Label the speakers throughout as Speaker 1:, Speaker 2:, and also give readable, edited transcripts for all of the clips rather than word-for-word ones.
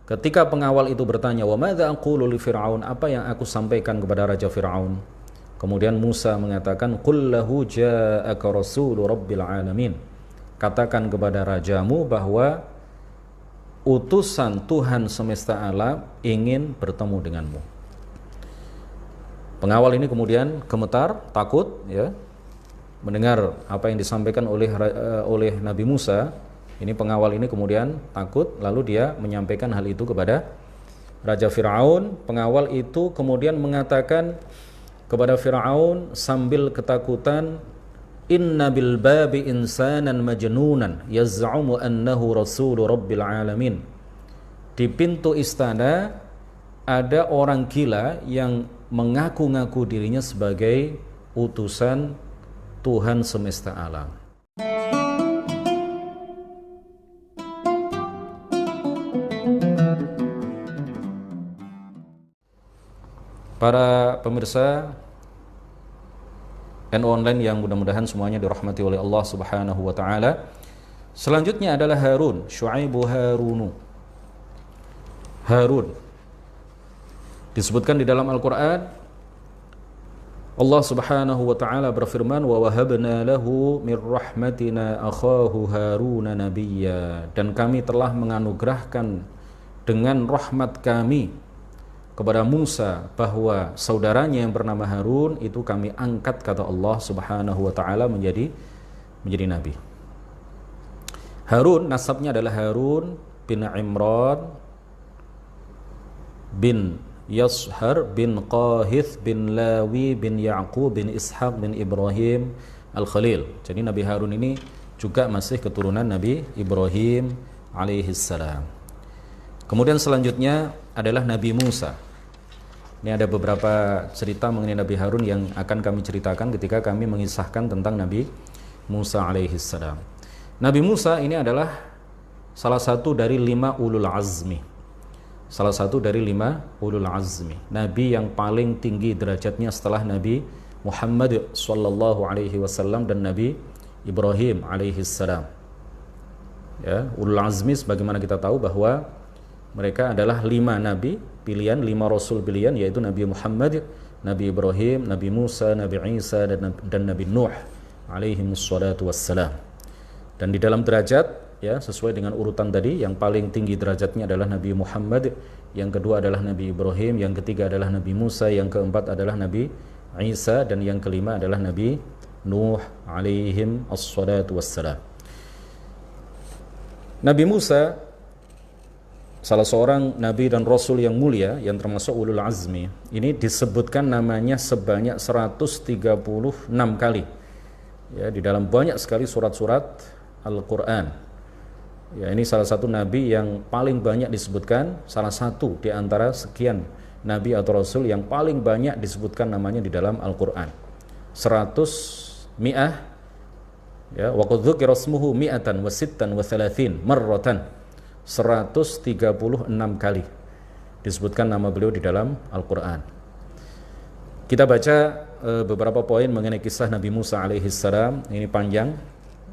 Speaker 1: Ketika pengawal itu bertanya, "Wa madza aqulu li Fir'aun?" Apa yang aku sampaikan kepada Raja Fir'aun? Kemudian Musa mengatakan, "Qul lahu ja'aka rasulu rabbil alamin." Katakan kepada rajamu bahwa utusan Tuhan semesta alam ingin bertemu denganmu. Pengawal ini kemudian gemetar, takut, ya, mendengar apa yang disampaikan oleh Nabi Musa. Ini pengawal ini kemudian takut, lalu dia menyampaikan hal itu kepada Raja Fir'aun. Pengawal itu kemudian mengatakan kepada Fir'aun sambil ketakutan, "Inna bil babi insanan majnunan yaz'umu annahu rasulu rabbil alamin." Di pintu istana ada orang gila yang mengaku-ngaku dirinya sebagai utusan Tuhan semesta alam. Para pemirsa NU Online yang mudah-mudahan semuanya dirahmati oleh Allah Subhanahu wa taala. Selanjutnya adalah Harun, Syu'aibu Harunu. Harun disebutkan di dalam Al-Qur'an, Allah Subhanahu wa taala berfirman, "Wa wahabna lahu min rahmatina akhahu Haruna nabiyya." Dan kami telah menganugerahkan dengan rahmat kami kepada Musa bahwa saudaranya yang bernama Harun itu kami angkat, kata Allah Subhanahu wa taala, menjadi nabi. Harun nasabnya adalah Harun bin Imran bin Yashar bin Qahith bin Lawi bin Ya'qub bin Ishaq bin Ibrahim Al-Khalil. Jadi Nabi Harun ini juga masih keturunan Nabi Ibrahim alaihissalam. Kemudian selanjutnya adalah Nabi Musa. Ini ada beberapa cerita mengenai Nabi Harun yang akan kami ceritakan ketika kami mengisahkan tentang Nabi Musa alaihissalam. Nabi Musa ini adalah salah satu dari 5 ulul azmi. Salah satu dari 5 ulul azmi. Nabi yang paling tinggi derajatnya setelah Nabi Muhammad sallallahu alaihi wasallam dan Nabi Ibrahim alaihissalam. Ya, ulul azmi sebagaimana kita tahu bahwa mereka adalah 5 nabi pilihan, 5 rasul pilihan, yaitu Nabi Muhammad, Nabi Ibrahim, Nabi Musa, Nabi Isa, dan Nabi Nuh alaihi wassalatu wassalam. Dan di dalam derajat, ya, sesuai dengan urutan tadi, yang paling tinggi derajatnya adalah Nabi Muhammad, yang kedua adalah Nabi Ibrahim, yang ketiga adalah Nabi Musa, yang keempat adalah Nabi Isa, dan yang kelima adalah Nabi Nuh alaihim assalatu wassalam. Nabi Musa salah seorang nabi dan rasul yang mulia yang termasuk ulul azmi. Ini disebutkan namanya sebanyak 136 kali. Ya, di dalam banyak sekali surat-surat Al-Qur'an. Ya, ini salah satu nabi yang paling banyak disebutkan, salah satu di antara sekian nabi atau rasul yang paling banyak disebutkan namanya di dalam Al-Qur'an. 100 mi'ah, ya, wa qad dzukira ismuhu mi'atan wa sittan wa thalathin marratan. 136 kali disebutkan nama beliau di dalam Al-Qur'an. Kita baca beberapa poin mengenai kisah Nabi Musa alaihissalam. Ini panjang,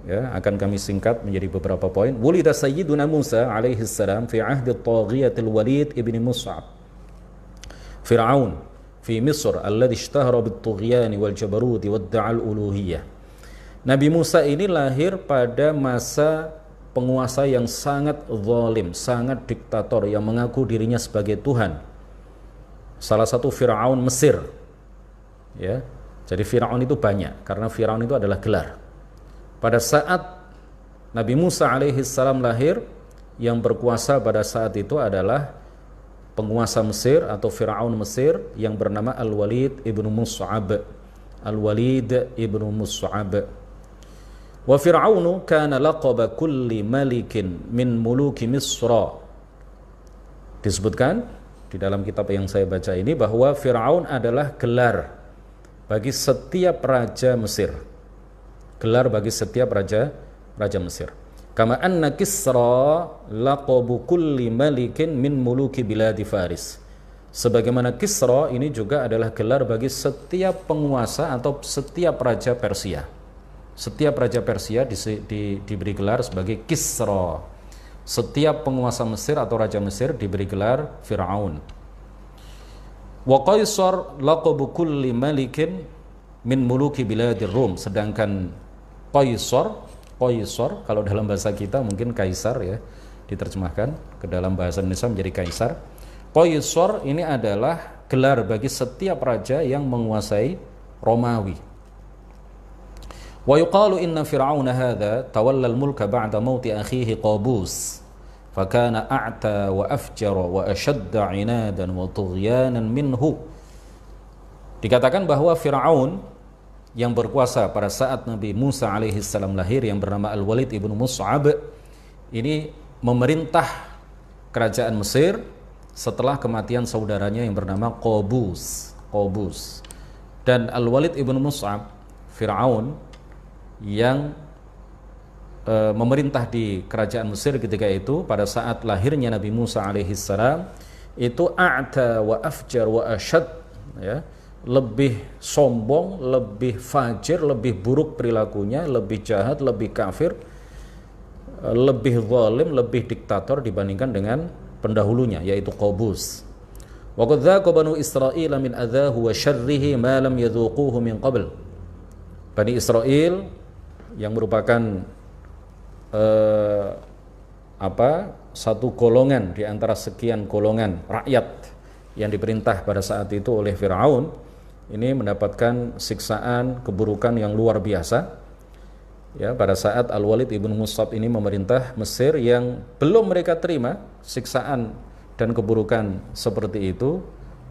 Speaker 1: ya, akan kami singkat menjadi beberapa poin. Wulida sayyiduna Musa alaihissalam fi ahdi at-taghiyatil Walid ibn Mus'ab Fir'aun fi Misr alladhi ishtahara bit-tughyan wal jabarut wad-da'a al-uluhiyyah. Nabi Musa ini lahir pada masa penguasa yang sangat zalim, sangat diktator, yang mengaku dirinya sebagai Tuhan. Salah satu Fir'aun Mesir. Ya. Jadi Fir'aun itu banyak, karena Fir'aun itu adalah gelar. Pada saat Nabi Musa alaihissalam lahir, yang berkuasa pada saat itu adalah penguasa Mesir atau Fir'aun Mesir yang bernama Al-Walid ibnu Mus'ab. Al-Walid ibnu Mus'ab. Wa Fir'aunu kana laqaba kulli malikin min muluki Misra. Disebutkan di dalam kitab yang saya baca ini bahwa Fir'aun adalah gelar bagi setiap raja Mesir. Gelar bagi setiap raja Mesir. Kama anna Kisra laqabu kulli malikin min muluki biladi Faris. Sebagaimana Kisra ini juga adalah gelar bagi setiap penguasa atau setiap raja Persia. Setiap raja Persia diberi gelar sebagai Kisra. Setiap penguasa Mesir atau raja Mesir diberi gelar Fir'aun. Wa Qaisar laqabu kulli malikin min muluki biladir Rum. Sedangkan Qaisar kalau dalam bahasa kita mungkin kaisar ya, diterjemahkan ke dalam bahasa Indonesia menjadi kaisar. Qaisar ini adalah gelar bagi setiap raja yang menguasai Romawi. Wa yuqalu inna fir'auna hadha tawalla al-mulka ba'da mauti akhihi Qabus fakana a'ta wa afjara wa ashadda 'inadan wa tughyanan minhu. Dikatakan bahwa Fir'aun yang berkuasa pada saat Nabi Musa alaihi salam lahir, yang bernama Al-Walid ibnu Mus'ab, ini memerintah kerajaan Mesir setelah kematian saudaranya yang bernama Qabus. Dan Al-Walid ibnu Mus'ab, Fir'aun yang memerintah di kerajaan Mesir ketika itu pada saat lahirnya Nabi Musa alaihi salam, itu a'ta wa afjar wa asyad, ya, lebih sombong, lebih fajir, lebih buruk perilakunya, lebih jahat, lebih kafir, lebih zalim, lebih diktator dibandingkan dengan pendahulunya yaitu Qabus. Wa qad dhaqa banu Israil min adzahu wa syarrihi ma lam yadhuquhu min qabl. Bani Israel yang merupakan satu golongan di antara sekian golongan rakyat yang diperintah pada saat itu oleh Fir'aun, ini mendapatkan siksaan keburukan yang luar biasa ya pada saat Al-Walid ibnu Mus'ab ini memerintah Mesir, yang belum mereka terima siksaan dan keburukan seperti itu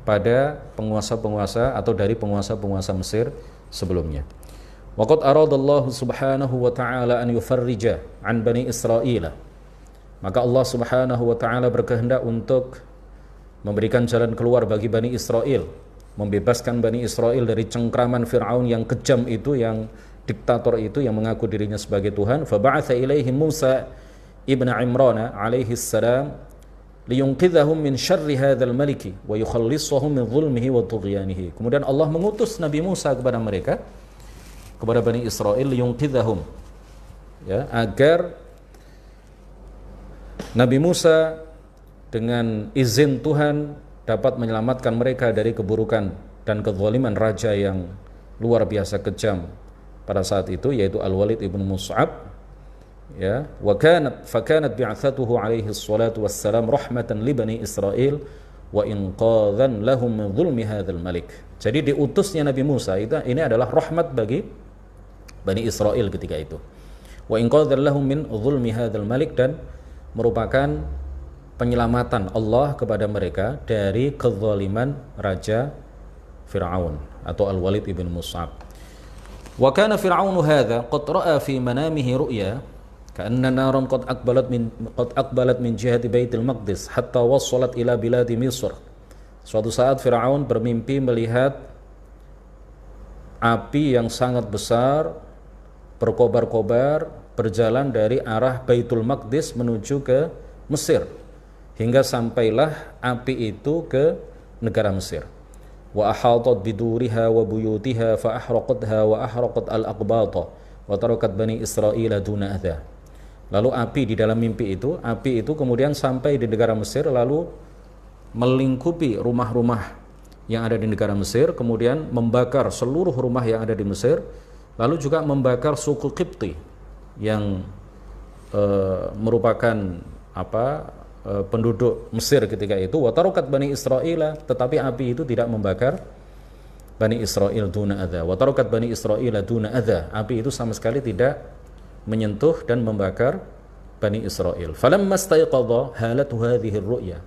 Speaker 1: pada penguasa-penguasa atau dari penguasa-penguasa Mesir sebelumnya. Waqad aradallahu subhanahu wa ta'ala an yufarrija an bani Israil. Maka Allah subhanahu wa ta'ala berkehendak untuk memberikan jalan keluar bagi Bani Israel, membebaskan Bani Israel dari cengkraman Fir'aun yang kejam itu, yang diktator itu, yang mengaku dirinya sebagai Tuhan. Faba'atha ilaihim Musa ibn Imran alaihi salam liyunqidhahum min syarri hadzal maliki wa yukhallishahum min zulmihi wa tughyanihi. Kemudian Allah mengutus Nabi Musa kepada mereka, kepada Bani Israel, liyunqidhahum, ya, agar Nabi Musa dengan izin Tuhan dapat menyelamatkan mereka dari keburukan dan kezaliman raja yang luar biasa kejam pada saat itu, yaitu Al-Walid ibnu Mus'ab, ya. Wa fakanat bi'atsatuhu alaihi salatu wassalam rahmatan li Bani Israil wa inqadhan lahum min zulmi hadzal malik. Jadi diutusnya Nabi Musa ini adalah rahmat bagi Bani Israel ketika itu. Wa inqadhan lahum min zulmi hadzal malik, dan merupakan penyelamatan Allah kepada mereka dari kezaliman raja Fir'aun atau Al-Walid ibn Mus'ab. Wa kana Fir'aun hadza qad ra'a fi manamihi ru'ya ka'anna naran qad aqbalat min jihati Baitul Maqdis hatta wassalat ila biladi Misr. Suatu saat Fir'aun bermimpi melihat api yang sangat besar berkobar-kobar berjalan dari arah Baitul Maqdis menuju ke Mesir, hingga sampailah api itu ke negara Mesir. Wa ahatat biduriha wa buyutiha fa ahraqatha wa ahraqat al-aqbata wa tarakat Bani Israil duna adha. Lalu api di dalam mimpi itu, api itu kemudian sampai di negara Mesir, lalu melingkupi rumah-rumah yang ada di negara Mesir, kemudian membakar seluruh rumah yang ada di Mesir, lalu juga membakar suku Qibti yang merupakan penduduk Mesir ketika itu. Wa tarakat Bani Israil, tetapi api itu tidak membakar Bani Israil duna adha. Wa tarakat Bani Israil duna adha. Api itu sama sekali tidak menyentuh dan membakar Bani Israil. Falamma staiqadha halatu hadhihi ar-ru'ya.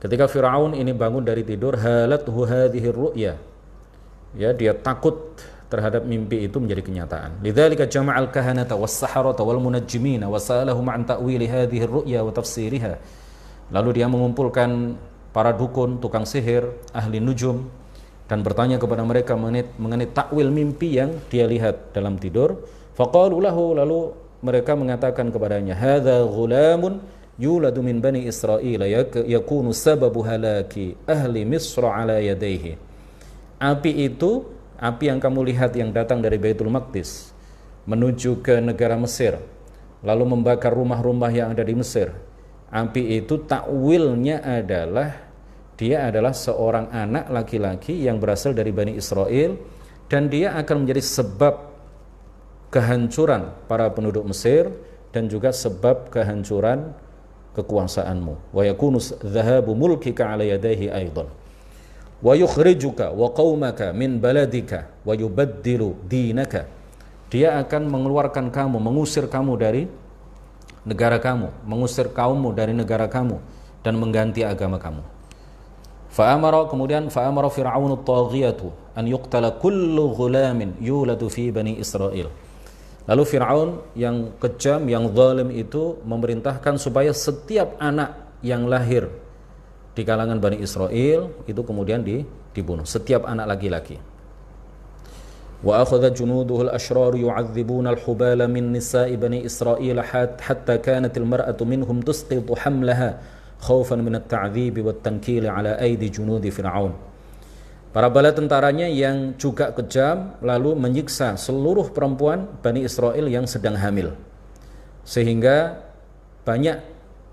Speaker 1: Ketika Fir'aun ini bangun dari tidur, halatu hadhihi ar-ru'ya, ya, dia takut terhadap mimpi itu menjadi kenyataan. Lidzalika jama'al kahanata was-saharata wal munajjimina wa sa'alahum an ta'wili hadhihi ar-ru'ya wa tafsiriha. Lalu dia mengumpulkan para dukun, tukang sihir, ahli nujum, dan bertanya kepada mereka mengenai takwil mimpi yang dia lihat dalam tidur. Faqalu lahu, lalu mereka mengatakan kepadanya, hadza ghulamun yuladu min Bani Israil yakunu sababu halaki ahli Misr ala yadayhi. Api yang kamu lihat yang datang dari Baitul Maqdis menuju ke negara Mesir, lalu membakar rumah-rumah yang ada di Mesir. Api itu takwilnya adalah dia adalah seorang anak laki-laki yang berasal dari Bani Israel, dan dia akan menjadi sebab kehancuran para penduduk Mesir dan juga sebab kehancuran kekuasaanmu. Wa yakunu dhahabu mulkika ala yadayhi aidan. Wa yukhrijuka wa qaumaka min baladika wa yubaddilu dinaka. Dia akan mengeluarkan kamu, mengusir kamu dari negara kamu, mengusir kaummu dari negara kamu dan mengganti agama kamu. Kemudian fa'amara fir'aunu at-taghiyatu an yuqtala kullu ghulamin yuladu fi bani Israil. Lalu Fir'aun yang kejam, yang zalim itu memerintahkan supaya setiap anak yang lahir di kalangan Bani Israel itu kemudian dibunuh, setiap anak laki-laki. Wa akhadha junuduhu al-ashrar yu'adzibuna al-hubala min nisa'i Bani Israil hatta kanat al-mar'atu minhum tusqitu hamlaha khawfan min at-ta'dhib wa at-tankil ala aidi junudi Fir'aun. Para bala tentaranya yang juga kejam lalu menyiksa seluruh perempuan Bani Israel yang sedang hamil, sehingga banyak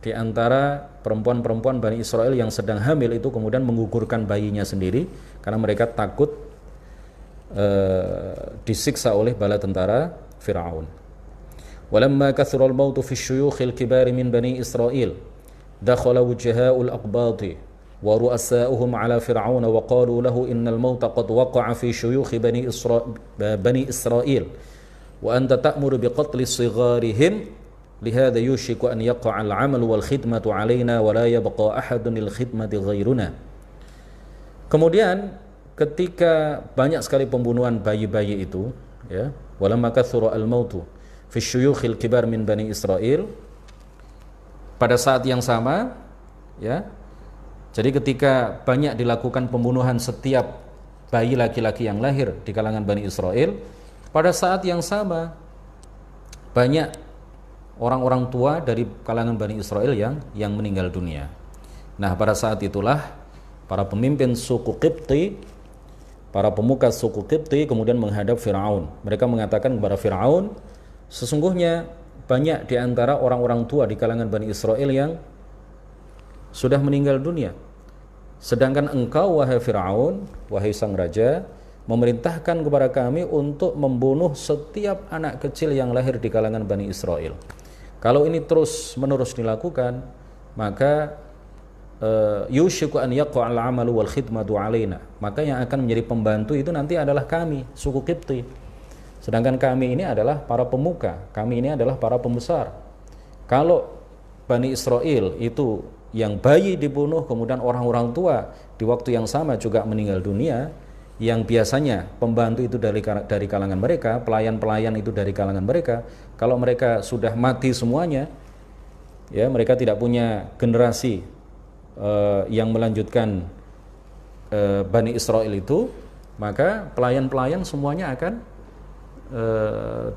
Speaker 1: di antara perempuan-perempuan Bani Israel yang sedang hamil itu kemudian menggugurkan bayinya sendiri karena mereka takut disiksa oleh bala tentara Fir'aun. Walamma kathura al-mautu fi syuyukh al-kibar min Bani Israel dakhala wujaha'ul aqbati wa ru'asa'uhum ala Fir'aun wa qalu lahu innal mauta qad waqa'a fi syuyukh Bani Israel wa anta ta'muru biqatli sigharihim lihada yushiku an yaqa'a al-'amal wal khidmatu 'alaina wa la yabqa ahadun lil khidmati ghairuna. Kemudian ketika banyak sekali pembunuhan bayi-bayi itu, ya, walamma kathura al-mautu fi syuyukhil kibar min Bani Israel, pada saat yang sama, ya, jadi ketika banyak dilakukan pembunuhan setiap bayi laki-laki yang lahir di kalangan Bani Israel, pada saat yang sama banyak orang-orang tua dari kalangan Bani Israel yang meninggal dunia. Nah, pada saat itulah para pemimpin suku Qibti, para pemuka suku Qibti kemudian menghadap Fir'aun. Mereka mengatakan kepada Fir'aun, sesungguhnya banyak di antara orang-orang tua di kalangan Bani Israel yang sudah meninggal dunia. Sedangkan engkau, wahai Fir'aun, wahai sang raja, memerintahkan kepada kami untuk membunuh setiap anak kecil yang lahir di kalangan Bani Israel. Kalau ini terus menerus dilakukan, maka yushiku an yaqa'al 'amalu wal khidmatu 'alaina. Maka yang akan menjadi pembantu itu nanti adalah kami, suku Qibti. Sedangkan kami ini adalah para pemuka, kami ini adalah para pembesar. Kalau Bani Israel itu yang bayi dibunuh, kemudian orang-orang tua di waktu yang sama juga meninggal dunia, yang biasanya pembantu itu dari kalangan mereka, pelayan-pelayan itu dari kalangan mereka, kalau mereka sudah mati semuanya, ya, mereka tidak punya generasi yang melanjutkan Bani Israel itu, maka pelayan-pelayan semuanya akan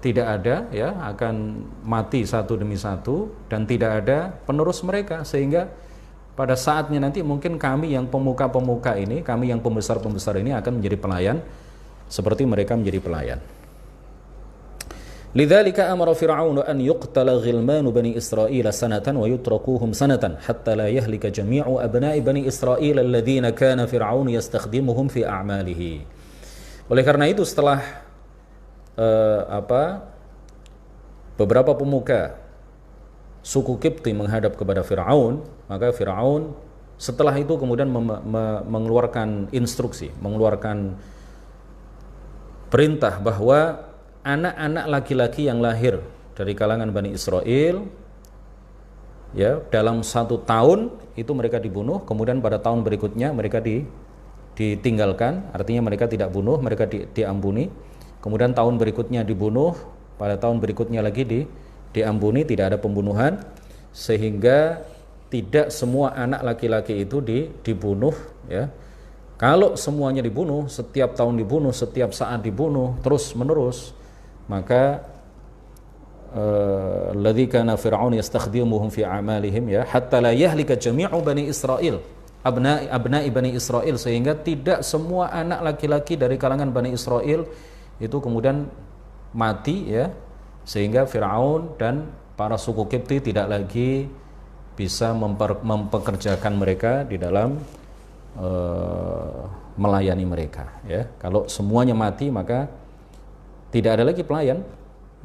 Speaker 1: tidak ada, ya, akan mati satu demi satu dan tidak ada penerus mereka, sehingga pada saatnya nanti mungkin kami yang pemuka-pemuka ini, kami yang pembesar-pembesar ini akan menjadi pelayan seperti mereka menjadi pelayan. Lidzalika amara Fir'aun an yuqtala ghilmanu Bani Israil sanatan wa yutrakuhum sanatan hatta la yahlika jami'u abna'i Bani Israil alladhina kana Fir'aun yastakhdimuhum fi a'malihi. Oleh karena itu setelah beberapa pemuka suku Qibti menghadap kepada Fir'aun, maka Fir'aun setelah itu kemudian mengeluarkan instruksi, mengeluarkan perintah bahwa anak-anak laki-laki yang lahir dari kalangan Bani Israel, ya, dalam 1 tahun itu mereka dibunuh, kemudian pada tahun berikutnya mereka ditinggalkan, artinya mereka tidak bunuh, mereka diampuni, kemudian tahun berikutnya dibunuh, pada tahun berikutnya lagi diampuni, tidak ada pembunuhan, sehingga tidak semua anak laki-laki itu dibunuh, ya. Kalau semuanya dibunuh, setiap tahun dibunuh, setiap saat dibunuh terus menerus, maka alladzi kana Fir'aun yastakhdimuhum fi a'malihim, ya, hatta la yahlika jami'u Bani Israil, abna'i Bani Israil, sehingga tidak semua anak laki-laki dari kalangan Bani Israil itu kemudian mati, ya, sehingga Fir'aun dan para suku Kipti tidak lagi bisa mempekerjakan mereka di dalam melayani mereka, ya. Kalau semuanya mati, maka tidak ada lagi pelayan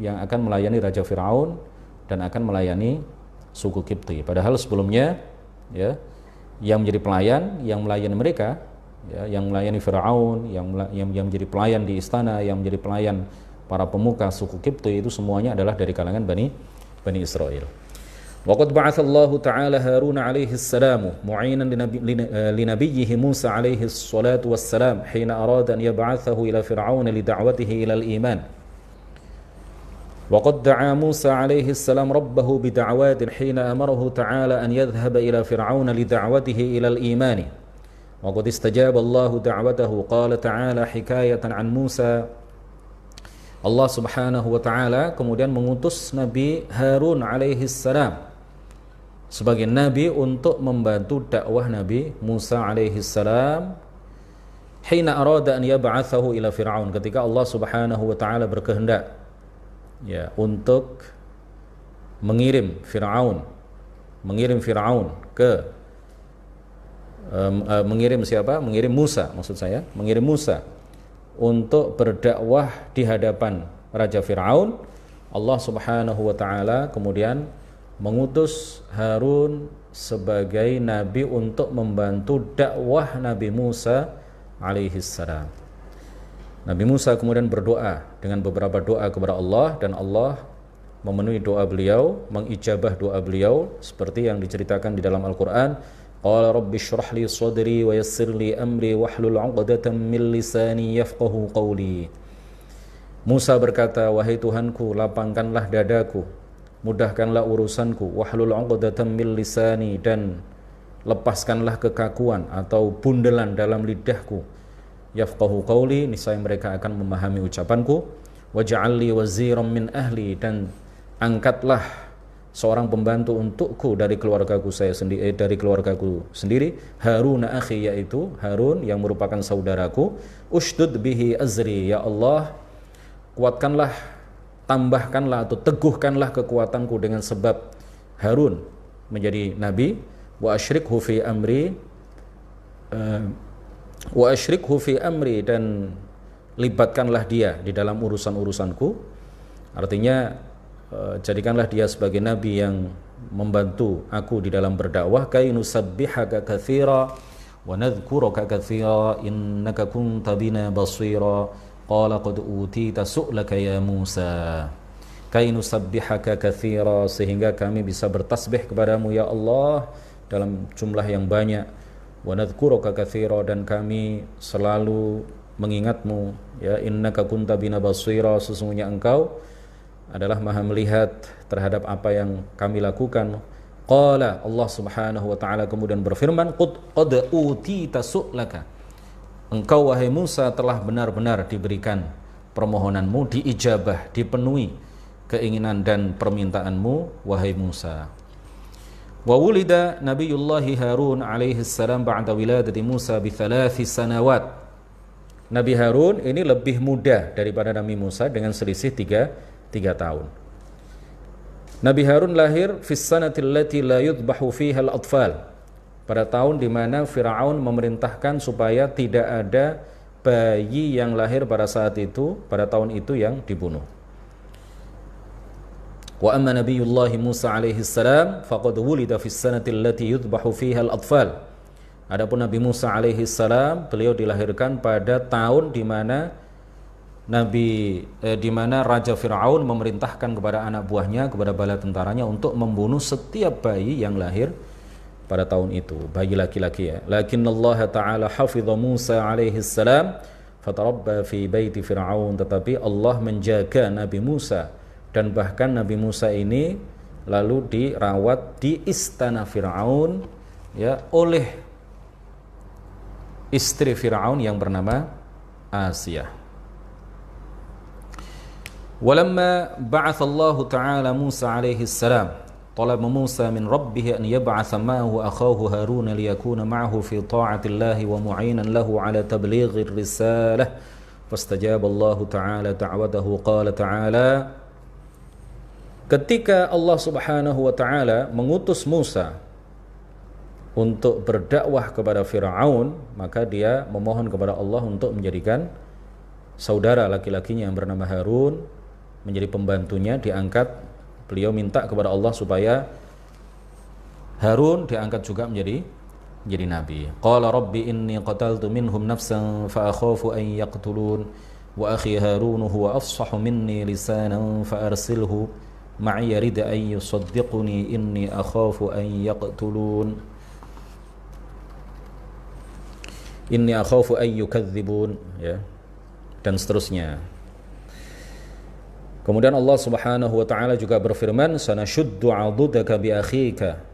Speaker 1: yang akan melayani Raja Fir'aun dan akan melayani suku Kipti. Padahal sebelumnya, ya, yang menjadi pelayan, yang melayani mereka, ya, yang melayani Fir'aun, yang menjadi pelayan di istana, yang menjadi pelayan para pemuka suku Kipti, itu semuanya adalah dari kalangan Bani Israel. Waqad ba'athallahu ta'ala Harun alaihi salam mu'inan linabiyyihi Musa alaihi salatu wassalam hina arada an yab'athahu ila Fir'aun lida'watihi ila al-iman. Waqad da'a Musa alaihi salam rabbahu bida'watin hina amarahu ta'ala an yadhhaba ila Fir'aun lida'watihi ila al-iman. Waqad istajaba Allahu da'watahu qala ta'ala hikayatan an Musa. Allah Subhanahu wa ta'ala kemudian mengutus Nabi Harun alaihi salam sebagai nabi untuk membantu dakwah Nabi Musa alaihi salam hina arada an yab'athahu ila Fir'aun, ketika Allah Subhanahu wa ta'ala berkehendak, ya, untuk mengirim Fir'aun ke mengirim siapa? Mengirim Musa, maksud saya, mengirim Musa untuk berdakwah di hadapan Raja Fir'aun. Allah Subhanahu wa ta'ala kemudian mengutus Harun sebagai nabi untuk membantu dakwah Nabi Musa alaihi salam. Nabi Musa kemudian berdoa dengan beberapa doa kepada Allah, dan Allah memenuhi doa beliau, mengijabah doa beliau seperti yang diceritakan di dalam Al-Qur'an. Qala rabbi shrah li sadri wa yassir li amri wahlul 'uqdatam min lisani yafqahu qawli. Musa berkata, wahai Tuhanku, lapangkanlah dadaku, mudahkanlah urusanku, wahlul 'uqdatam min lisani, dan lepaskanlah kekakuan atau bundelan dalam lidahku, yafqahu qawli, niscaya mereka akan memahami ucapanku. Waj'al li waziran min ahli, dan angkatlah seorang pembantu untukku dari keluargaku sendiri, Harun akhi, yaitu Harun yang merupakan saudaraku. Ushdud bihi azri, ya Allah, kuatkanlah, tambahkanlah atau teguhkanlah kekuatanku dengan sebab Harun menjadi nabi. Wa asyrikhu fi amri, dan libatkanlah dia di dalam urusan-urusanku. Artinya jadikanlah dia sebagai nabi yang membantu aku di dalam berdakwah. Kay nusabbihaka katsira wa nadhkuruka katsira innaka kunta bina basira. Qala qad utita su'laka ya Musa. Kay nusabbihaka katsira, sehingga kami bisa bertasbih kepadamu ya Allah dalam jumlah yang banyak. Wa nadhkuruka katsira, dan kami selalu mengingatmu, ya, innaka kunta bina basira, sesungguhnya engkau adalah maha melihat terhadap apa yang kami lakukan. Qala, Allah Subhanahu wa ta'ala kemudian berfirman, qad utita su'laka, engkau wahai Musa telah benar-benar diberikan permohonanmu, diijabah, dipenuhi keinginan dan permintaanmu wahai Musa. Wa wulida Nabiyullahi Harun alaihi salam ba'da wiladati Musa bi 3 sanawat. Nabi Harun ini lebih muda daripada Nabi Musa dengan selisih 3 tahun. Nabi Harun lahir fi sanati allati la yudbahu fiha al-atfal, pada tahun di mana Fir'aun memerintahkan supaya tidak ada bayi yang lahir pada saat itu, pada tahun itu, yang dibunuh. Wa amma Nabiyullah Musa alaihi salam faqad wulida fi sanati allati yudbahu fiha al-atfal. Adapun Nabi Musa alaihi salam, beliau dilahirkan pada tahun di mana Raja Fir'aun memerintahkan kepada anak buahnya, kepada bala tentaranya, untuk membunuh setiap bayi yang lahir pada tahun itu, bayi laki-laki, ya. Lakin Allah Ta'ala hafidha Musa alaihi salam fatarabba fi baiti Fir'aun, tetapi Allah menjaga Nabi Musa, dan bahkan Nabi Musa ini lalu dirawat di istana Fir'aun, ya, oleh istri Fir'aun yang bernama Asiyah. Walamma ba'atha Allah Ta'ala Musa alaihi salam طلب موسى من ربه أن يبعث معه أخاه هارون ليكون معه في طاعة الله ومعينا له على تبليغ الرسالة فاستجاب الله تعالى دعوته. قال تعالى Ketika Allah Subhanahu wa taala mengutus Musa untuk berdakwah kepada Firaun, maka dia memohon kepada Allah untuk menjadikan saudara laki-lakinya yang bernama Harun menjadi pembantunya, diangkat. Beliau minta kepada Allah supaya Harun diangkat juga menjadi nabi. Qala rabbi inni qataltu minhum nafsan fa akhafu an yaqtulun wa akhi Harun huwa afsahu minni lisanan fa arsilhu ma'i yarid an yusaddiquni inni akhafu an yaqtulun inni akhafu an yukadzibun, ya, dan seterusnya. Kemudian Allah Subhanahu wa taala juga berfirman, sanashuddu 'adudaka bi akhika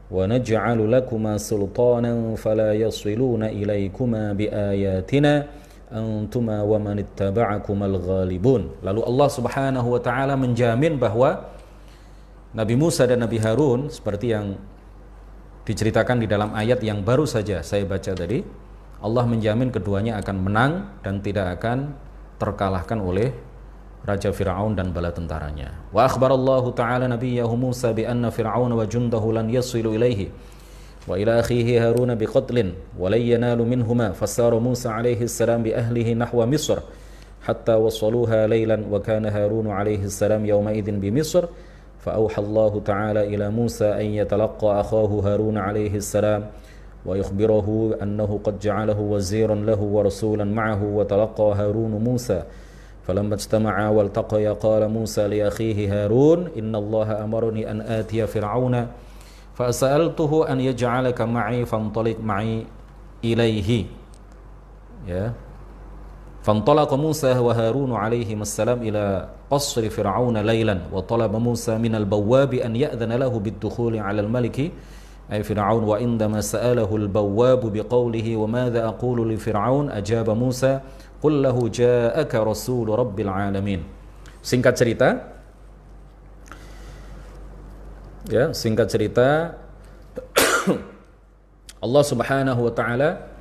Speaker 1: wa naj'alu lakuma sultanan fala yasiluna ilaykuma bi ayatina antuma wa man ittaba'akumal ghalibun. Lalu Allah Subhanahu wa taala menjamin bahwa Nabi Musa dan Nabi Harun, seperti yang diceritakan di dalam ayat yang baru saja saya baca tadi, Allah menjamin keduanya akan menang dan tidak akan terkalahkan oleh Raja Fir'aun dan bala tentaranya. Wa akhbarallahu ta'ala nabiyahu Musa bi anna Fir'aun wa jundahu lan yasilu ilaihi wa ila akhihi Harun bi qatlin wa lan yanalu minhuma fasara Musa alaihi salam bi ahlihi nahwa Misr hatta wasaluha laylan wa kana Harun alaihi salam yawma idzin bi Misr fa auha Allah ta'ala ila Musa an yatalaqqa akhahu Harun alaihi salam wa yukhbirahu annahu qad ja'alahu waziran lahu wa rasulan ma'ahu wa talaqqa Harun Musa. فلما اجتمعا والتقيا قال موسى لأخيه هارون إن الله أمرني أن آتي فرعون فسألته أن يجعلك معي فانطلق معي إليه، ya. فانطلق موسى وهارون عليهما السلام إلى قصر فرعون ليلا وطلب موسى من البواب أن يأذن له بالدخول على الملك أي فرعون وعندما سأله البواب بقوله وماذا أقول لفرعون أجاب موسى قل له جاءك رسول رب العالمين. Singkat cerita, Allah Subhanahu wa taala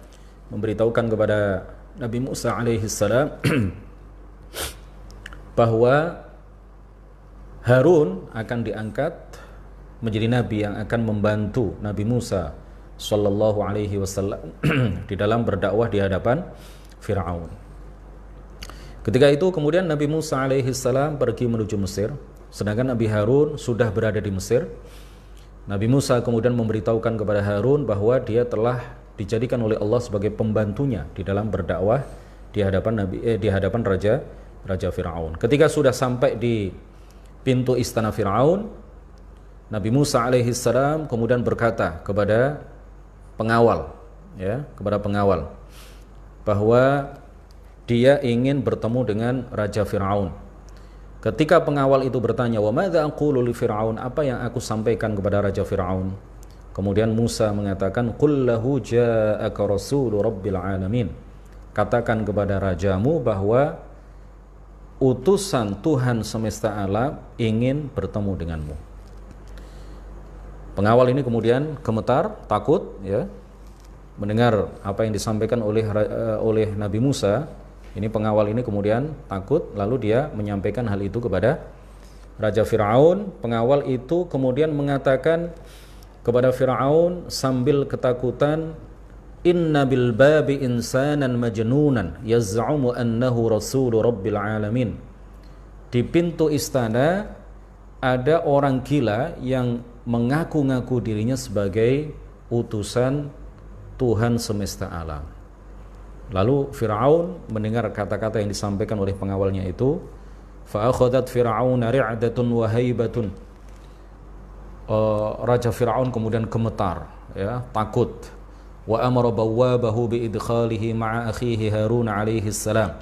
Speaker 1: memberitahukan kepada Nabi Musa alaihi salam bahwa Harun akan diangkat menjadi nabi yang akan membantu Nabi Musa sallallahu alaihi wasallam di dalam berdakwah di hadapan Firaun. Ketika itu kemudian Nabi Musa alaihi salam pergi menuju Mesir, sedangkan Nabi Harun sudah berada di Mesir. Nabi Musa kemudian memberitahukan kepada Harun bahwa dia telah dijadikan oleh Allah sebagai pembantunya di dalam berdakwah di hadapan Raja Firaun. Ketika sudah sampai di pintu istana Firaun, Nabi Musa alaihi salam kemudian berkata kepada pengawal, bahwa dia ingin bertemu dengan Raja Fir'aun. Ketika pengawal itu bertanya, "Wa madza aqulu li Fir'aun?" Apa yang aku sampaikan kepada Raja Fir'aun? Kemudian Musa mengatakan, "Qul lahu ja'aka rasulu rabbil alamin." Katakan kepada rajamu bahwa utusan Tuhan semesta alam ingin bertemu denganmu. Pengawal ini kemudian gemetar, takut, ya, mendengar apa yang disampaikan oleh Nabi Musa. Ini pengawal ini kemudian takut, lalu dia menyampaikan hal itu kepada Raja Fir'aun. Pengawal itu kemudian mengatakan kepada Fir'aun sambil ketakutan, "Inna bil babi insanan majnunan yaz'umu annahu rasulu rabbil alamin." Di pintu istana ada orang gila yang mengaku-ngaku dirinya sebagai utusan Tuhan semesta alam. Lalu Fir'aun mendengar kata-kata yang disampaikan oleh pengawalnya itu. Fa'akhadat Fir'aun ri'datun wa haibatun. Raja Fir'aun kemudian gemetar, ya, takut. Wa amara bawwabahu bi idkhalihi ma'a akhihi Harun alaihi salam.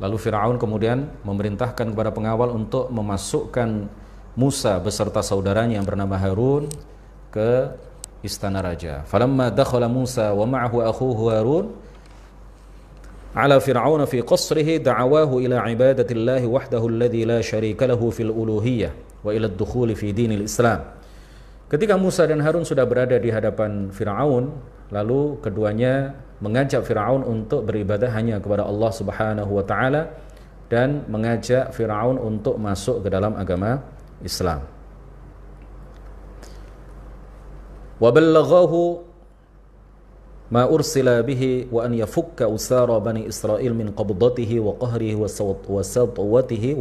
Speaker 1: Lalu Fir'aun kemudian memerintahkan kepada pengawal untuk memasukkan Musa beserta saudaranya yang bernama Harun ke istana raja. Falamma dakhala Musa wa ma'ahu akhuhu Harun ala Fir'aun fi qasrihi da'awahu ila ibadatillahi wahdahu alladhi la syarika lahu fil uluhiyyah wa ila ad-dukhuli fi dinil Islam. Ketika Musa dan Harun sudah berada di hadapan Fir'aun, lalu keduanya mengajak Fir'aun untuk beribadah hanya kepada Allah Subhanahu wa taala dan mengajak Fir'aun untuk masuk ke dalam agama Islam. Wa ballaghahu ma ursila bihi wa an yafukka usara bani Israil min qabdatihi wa qahrihi wa satwatihi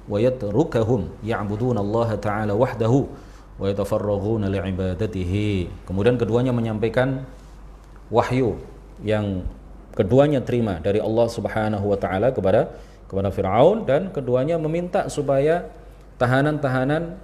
Speaker 1: wa yatrukahum ya'buduna Allah ta'ala wahdahu wa yatafarraghuna li'ibadatihi. Kemudian keduanya menyampaikan wahyu yang keduanya terima dari Allah Subhanahu wa taala kepada Firaun, dan keduanya meminta supaya tahanan-tahanan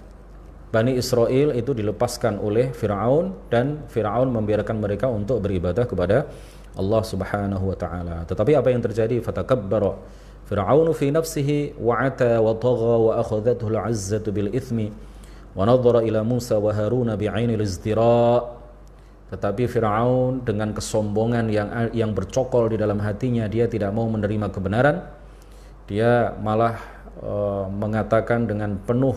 Speaker 1: Bani Israel itu dilepaskan oleh Firaun, dan Firaun membiarkan mereka untuk beribadah kepada Allah Subhanahu wa taala. Tetapi apa yang terjadi? Fatakabbara Fir'aun fi nafsihi wa 'ata wa tagha wa akhadhathu al-'izzatu bil ithmi wa nadhara ila Musa wa Harun bi'ainil izdira'. Tetapi Firaun dengan kesombongan yang bercokol di dalam hatinya, dia tidak mau menerima kebenaran. Dia malah mengatakan dengan penuh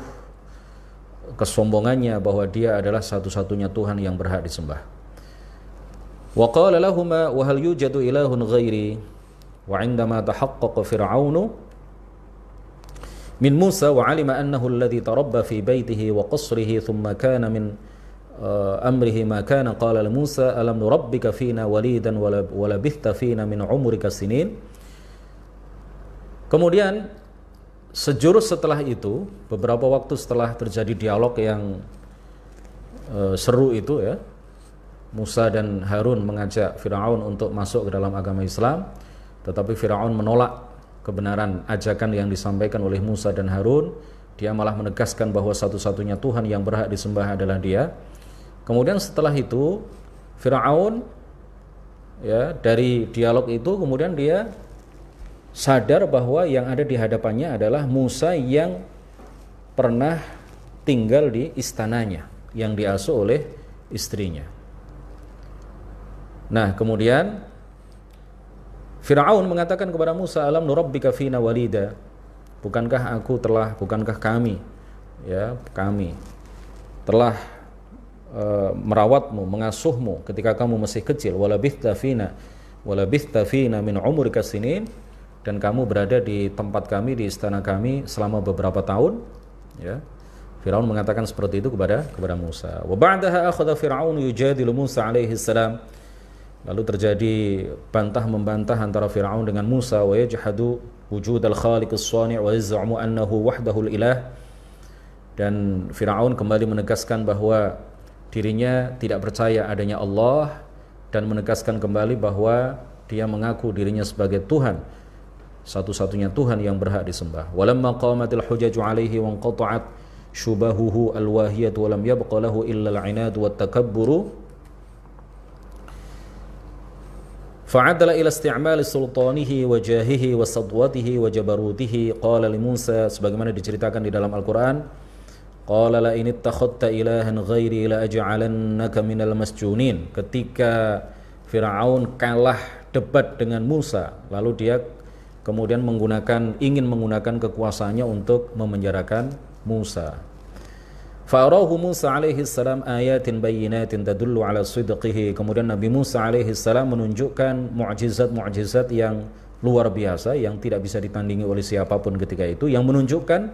Speaker 1: kesombongannya bahwa dia adalah satu-satunya Tuhan yang berhak disembah. Wa qala lahumā wa hal yujadu ilahun ghairi wa 'indama tahaqqaqa fir'aunu min Musa wa 'alima annahu alladhi tarabba fi baytihi wa qasrihi thumma kana min amrihi ma kana qala li Musa alam nurabbika fina walidan wa labithta fina min umrika sinin. Kemudian sejurus setelah itu, beberapa waktu setelah terjadi dialog yang seru itu ya, Musa dan Harun mengajak Firaun untuk masuk ke dalam agama Islam, tetapi Firaun menolak kebenaran ajakan yang disampaikan oleh Musa dan Harun. Dia malah menegaskan bahwa satu-satunya Tuhan yang berhak disembah adalah Dia. Kemudian setelah itu Firaun ya, dari dialog itu kemudian dia sadar bahwa yang ada di hadapannya adalah Musa yang pernah tinggal di istananya, yang diasuh oleh istrinya. Nah, kemudian Firaun mengatakan kepada Musa, alam nurabbika fina walida, bukankah kami telah merawatmu, mengasuhmu ketika kamu masih kecil, walabithta fina min umrika sinin, dan kamu berada di tempat kami, di istana kami selama beberapa tahun, ya. Firaun mengatakan seperti itu kepada Musa. Wa ba'daha akhadha Fir'aun yujadilu Musa alaihi salam. Lalu terjadi bantah membantah antara Firaun dengan Musa, wa yajhadu wujud al-khaliq as-sani' wa yaz'umu annahu wahdahu al-ilah. Dan Firaun kembali menegaskan bahwa dirinya tidak percaya adanya Allah, dan menegaskan kembali bahwa dia mengaku dirinya sebagai Tuhan, satu-satunya Tuhan yang berhak disembah. Walamma qamatil hujaju alaihi wa anqata'at syubahuhu alwahiyatu wa lam yabqa lahu illa al-'inad wa at-takabbur fa'adala ila isti'mal sultanihi wa jahihi wa sadwatihi wa jabarutihi qala li Musa, sebagaimana diceritakan di dalam Al-Qur'an, qala la in ittakhadta ilahan ghairi la aj'alannaka minal masjunin. Ketika Firaun kalah debat dengan Musa, lalu dia kemudian ingin menggunakan kekuasaannya untuk memenjarakan Musa. Fa'arahu Musa alaihi salam ayatin bayyinatin tadullu ala sidqihi. Kemudian Nabi Musa alaihi salam menunjukkan mukjizat-mukjizat yang luar biasa yang tidak bisa ditandingi oleh siapapun ketika itu, yang menunjukkan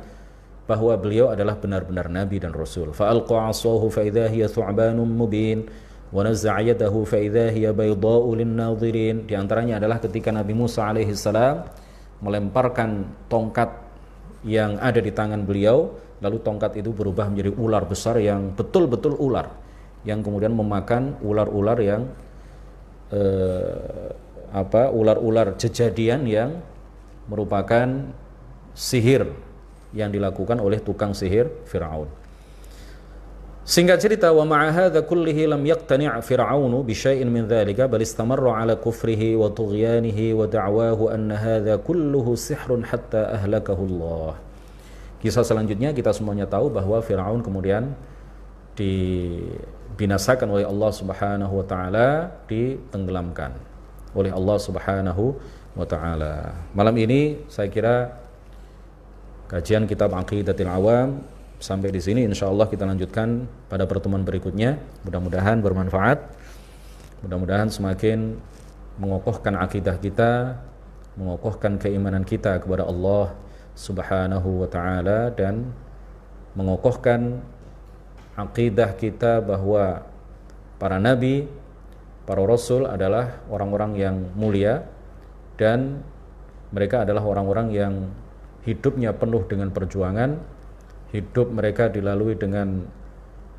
Speaker 1: bahwa beliau adalah benar-benar nabi dan rasul. Fa'alqa 'asahu fa idza hiya thu'banun mubin wa nazza'a yadahu fa idza hiya baydha'u lin-nadhirin. Di antaranya adalah ketika Nabi Musa alaihi salam melemparkan tongkat yang ada di tangan beliau, lalu tongkat itu berubah menjadi ular besar yang betul-betul ular, yang kemudian memakan ular-ular yang ular-ular jejadian yang merupakan sihir yang dilakukan oleh tukang sihir Fir'aun. Singkat cerita, wa ma'a hadza kullihi lam yaqtani' Fir'aunu bi syai'in min dzalika bal istamarra 'ala kufrihi wa tughyanihi wa da'wahu anna hadza kulluhu sihrun hatta ahlakahu Allah. Kisah selanjutnya kita semuanya tahu bahwa Fir'aun kemudian dibinasakan oleh Allah Subhanahu wa taala, ditenggelamkan oleh Allah Subhanahu wa taala. Malam ini saya kira kajian kitab Aqidatul Awam sampai di sini. Insyaallah kita lanjutkan pada pertemuan berikutnya. Mudah-mudahan bermanfaat. Mudah-mudahan semakin mengokohkan akidah kita, mengokohkan keimanan kita kepada Allah Subhanahu wa ta'ala dan mengokohkan akidah kita bahwa para nabi, para rasul adalah orang-orang yang mulia dan mereka adalah orang-orang yang hidupnya penuh dengan perjuangan, hidup mereka dilalui dengan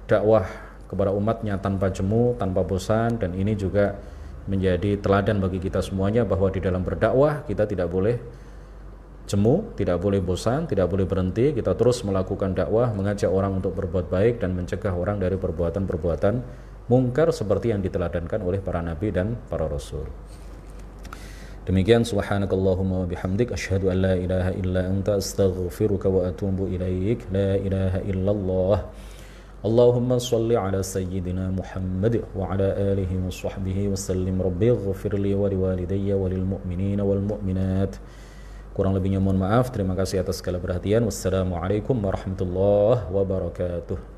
Speaker 1: dakwah kepada umatnya tanpa jemu, tanpa bosan, dan ini juga menjadi teladan bagi kita semuanya bahwa di dalam berdakwah kita tidak boleh jemu, tidak boleh bosan, tidak boleh berhenti. Kita terus melakukan dakwah, mengajak orang untuk berbuat baik dan mencegah orang dari perbuatan-perbuatan mungkar seperti yang diteladankan oleh para nabi dan para rasul. Demikian, subhanakallahumma wa bihamdik, asyhadu an la ilaha illa anta, astaghfiruka wa atubu ilaik. La ilaha illallah. Allahumma salli ala sayyidina Muhammad wa ala alihi wa sahbihi wa sallim. Rabbi ighfir li wa liwalidayya wa lil mu'minina wal mu'minat. Kurang lebihnya mohon maaf. Terima kasih atas segala perhatian. Wassalamualaikum warahmatullahi wabarakatuh.